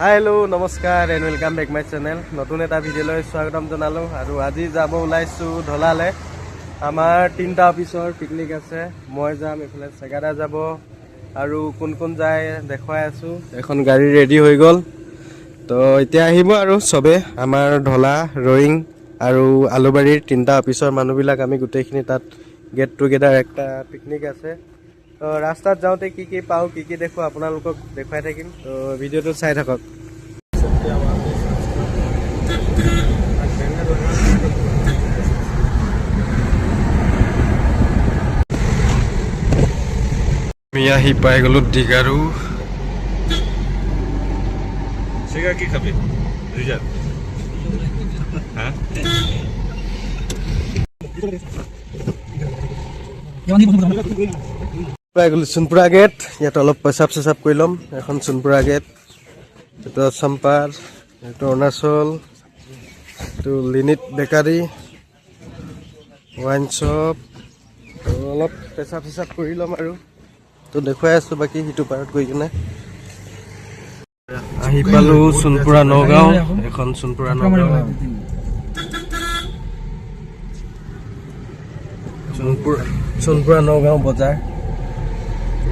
hello नमस्कार and welcome back my channel नतुन एटा भिडिओ स्वागतम जनालो आरो আজি যাব ওলাইছো ঢলালে আমাৰ তিনটা অফিসৰ পিকনিক আছে মই যাম এফালে সেগাদা যাব আৰু কোন কোন যায় দেখাই আছো এখন গাড়ী ৰেডি হৈ গল তো এতিয়া আহিব আৰু সবে আমাৰ ঢলা ৰয়িং আৰু আলুবাৰীৰ তিনটা অফিসৰ মানুহবিলাক আমি গুটেইখিনি তাত গেট টুগেদাৰ একটা পিকনিক আছে তো ৰাস্তাত যাওঁতে কি পাও কি দেখো আপোনালোকক দেখাই থাকিম তো ভিডিওটো চাই থাকক মিয়া হি পাই গলো দিগাৰু সেগা কি খাবে ৰিজাৰ্ভ হ্যাঁ পাই গলো সোনপুৰা গেট ইয়াত অলপ পেচাব কৰি লম এখন সোনপুৰা গেট এটা সম্পাৰ এটা অৰুণাচল তো লিনিট বেকাৰী ওয়াইন শপ তো অলপ পেচাব কৰি লম আৰু তো দেখুৱাই আছো বাকি হিটো পাৰত গৈ কিনে আহি পালো সোনপুৰা নগাঁও এখন সোনপুৰা নগাঁও सोनपुरा नौगांव बाजार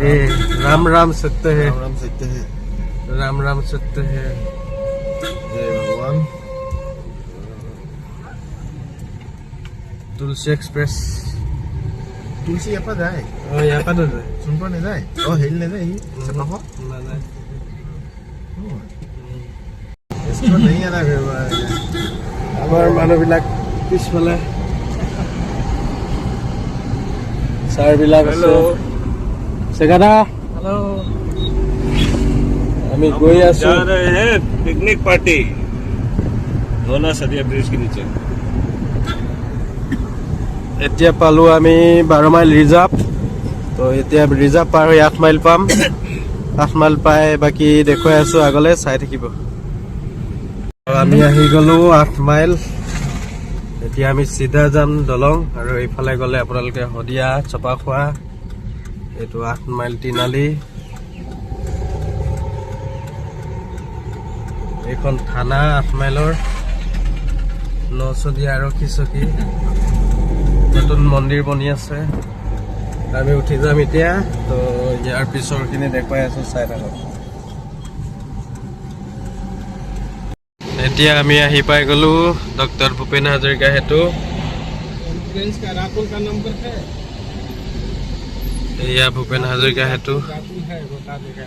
ए राम राम सत्य है राम राम सत्य है जय भगवान तुलसी एक्सप्रेस तुलसी यहाँ पर जाए यहाँ पर जाए सुनपुर नहीं जाए हिल नहीं जाए सपा नहीं आ रहा আমাৰ মানুহবিলাক পিছফালে सार बिलाक আছে সেগাদা हेलो আমি গৈ আছো जा रहे हैं पिकनिक पार्टी ढोला सदिया ब्रिज के नीचे এতিয়া পালো আমি 12 মাইল ৰিজাৰ্ভ তো এতিয়া ৰিজাৰ্ভ পাৰ হৈ 8 মাইল পাম 8 মাইল পাই বাকি দেখুৱাই আছো আগলে চাই থাকিব আমি আহি গলো 8 মাইল এতিয়া আমি সিধা যাম দলং আৰু এইফালে গলে আপোনালোকে হদিয়া চপাখোৱা এটো 8 মাইল তিনালি এখন থানা 8 মাইলৰ নচদিয়া আৰক্ষী চকী নতুন মন্দিৰ বনি আছে আমি উঠি যাম এতিয়া তো ইয়াৰ পিছৰখিনি দেখুৱাই আছো চাই থাকক এতিয়া আমি আহি পাই গলো ডক্টৰ ভূপেন হাজৰিকা হেতু फ्रेंड्स का राहुल का नंबर है এয়া ভূপেন হাজৰিকা হেতু राहुल है बता देगा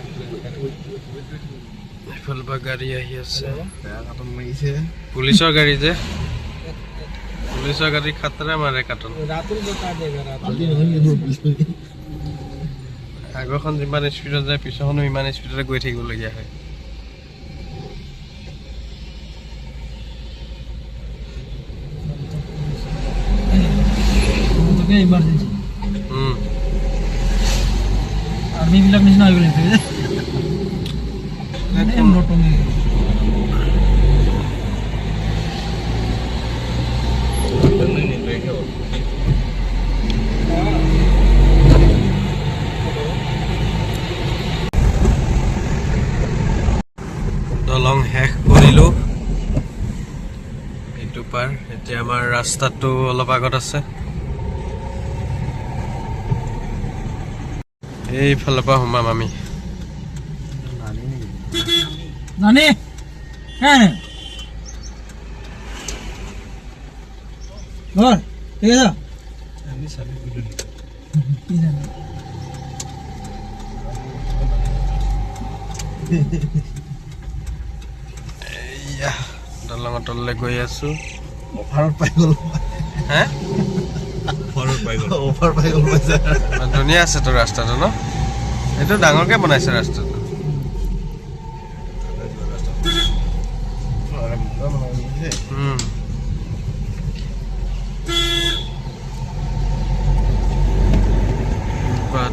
এফালবা গাড়ী আহি আছে खत्म नहीं से পুলিচৰ গাড়ী যে পুলিচৰ গাড়ী খাতৰা মাৰে কাটন राहुल बता देगा राहुल আগৰখন যিমান স্পীডত যায় পিছখনো ইমান স্পীডত গৈ থাকিবলগীয়া হয় इमरजेंसी आर्मी बिलाक निचिना হৈ গ'ল একদম নটমি দলং শেষ কৰিলো এইটো পাৰ এতিয়া আমাৰ ৰাস্তাটো অলপ আগত আছে এইফালৰ পৰা সোমাম আমি নানি হ্যাঁ ঘৰ ঠিক আছে কি জানি এইয়া দলঙৰ তললৈ গৈ আছো অফাৰ পাই গল হে অফাৰ পাই গল ধুনীয়া আছে তো ৰাস্তাটো ন এইটো ডাঙৰকে বনাইছে ৰাস্তাটো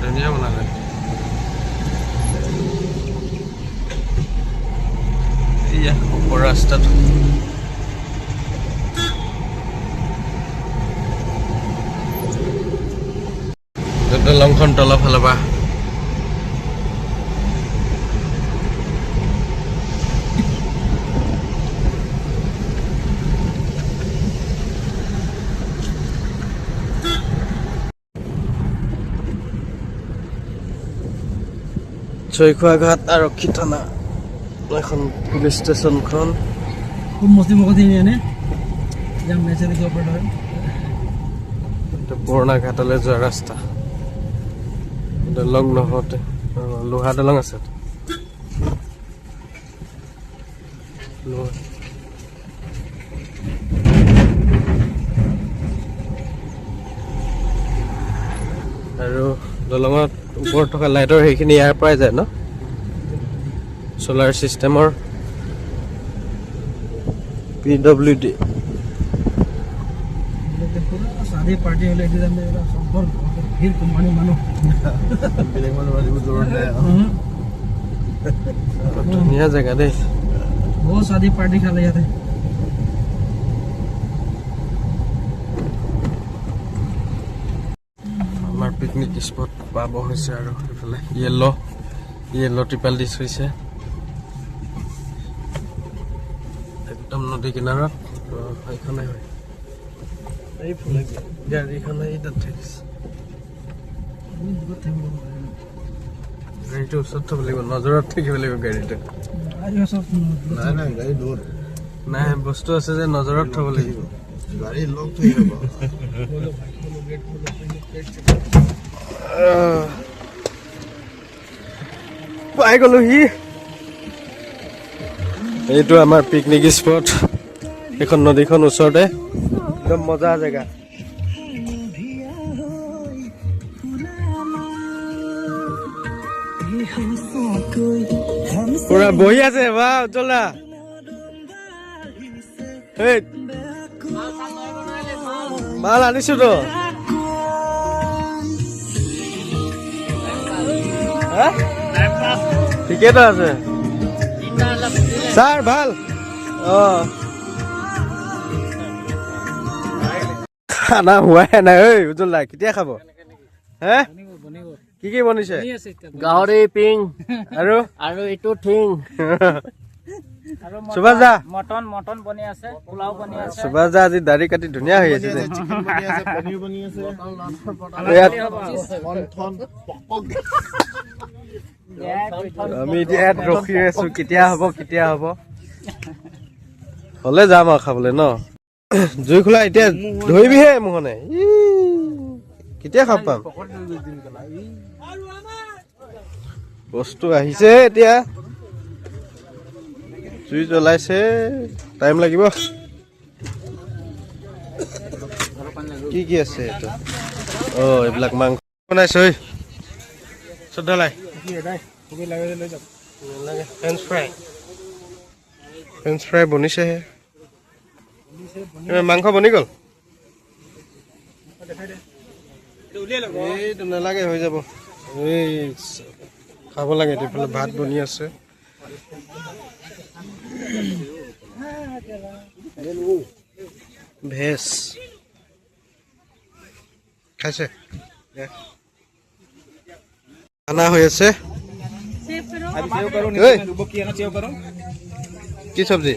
ধুনীয়া বনালে এয়া ওপৰ ৰাস্তাটো দলংখন তলৰ ফালৰ পৰা চৈখোৱাঘাট আৰক্ষী থানা এখন পুলিচ ষ্টেচনখন খুব মস্তি মগতি এনে যাম মেছেজ দিব পৰা হয় এটা পুৰণা ঘাটলৈ যোৱা ৰাস্তা দলং নহওঁতে লোহা দলং আছে আৰু দলঙত ওপৰত থকা লাইটৰ সেইখিনি ইয়াৰ পৰাই যায় ন সোলাৰ চিষ্টেমৰ PWD शादी पार्टी हले एटी जाम एरा संपर फिर कोम्पानी मानु बेलेग मानु वाली जरूरत है धुनिया जगह दे बहुत शादी पार्टी खाले जाते আমাৰ পিকনিক স্পট পাব হৈছে আৰু এফালে য়েলো ট্ৰিপল ডিছ হৈছে একদম নদী কিনাৰত এইখনে হয় এই ফুলে গাড়ীখনে এই তাত থাকিছে গাড়ীটো ওচৰত থ'ব লাগিব নজৰত থাকিব লাগিব গাড়ীটো নাই গাড়ী দূৰ নাই বস্তু আছে যে নজৰত থ'ব লাগিব গাড়ী লক থাকিব পাই গ'লোহি এইটো আমাৰ পিকনিক স্পট এইখন নদীখন ওচৰতে একদম মজা জেগা পুৰা বহি আছে বা উজ্জ্বলা মাল আনিছো তো ঠিকেতো আছে ছাৰ ভাল খানা হোৱাই নাই ঐ উজ্জ্বলা কেতিয়া খাব হে কি কি বনিছে গাহৰি পিং আৰু আৰু এইটো ঠিং সুভাষ দা মটন বনি আছে পোলাও বনি আছে সুভাষ দা আজি দাড়ি কাটি ধুনীয়া হৈ আছে যে আমি এতিয়া ইয়াত ৰখি আছো কেতিয়া হ'ব হলে যাম আৰু খাবলৈ ন জুই খোলা এতিয়া ধৰিবিহে মোহনে কেতিয়া খাব পাম বস্তু আহিছে এতিয়া জুই জ্বলাইছে টাইম লাগিব কি আছে এইটো এইবিলাক মাংস বনাইছে ঐ চদ্দালাই ফ্ৰেঞ্চ ফ্ৰাই বনিছেহে মাংস বনি গ'ল এইটো নালাগে হৈ যাব এই খাব লাগে এইফালে ভাত বনি আছে ভেজ খাইছে খানা হৈ আছে কি চব্জি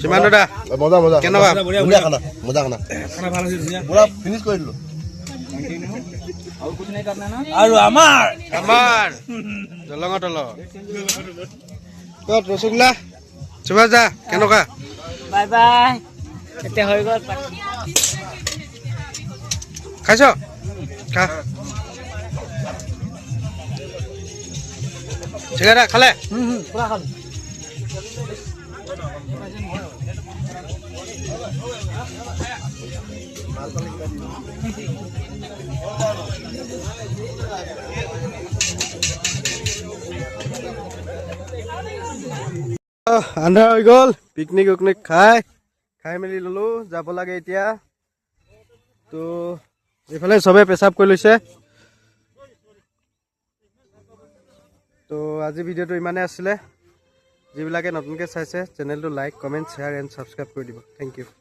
সিমান দাদা মজা মজা কেনেকুৱা ধুনীয়া খানা মজা খানা ভাল হৈছে পুৰা ফিনিশ কৰি দিলো আৰু আমাৰ দলঙৰ তলত ক'ত ৰসগোল্লা সুভাষ দা কেনেকুৱা বাই বাই এতিয়া হৈ গ'ল খাইছ খা চিগাৰা খালে পুৰা খালো আন্ধাৰ হৈ গ'ল পিকনিক খাই মেলি ললো যাব লাগে এতিয়া তো এইফালে চবে পেচাব কৰি লৈছে তো আজি ভিডিঅ'টো ইমানে আছিলে যিবিলাকে নতুনকৈ চাইছে চেনেলটো like comment share and subscribe কৰি দিব থেংক ইউ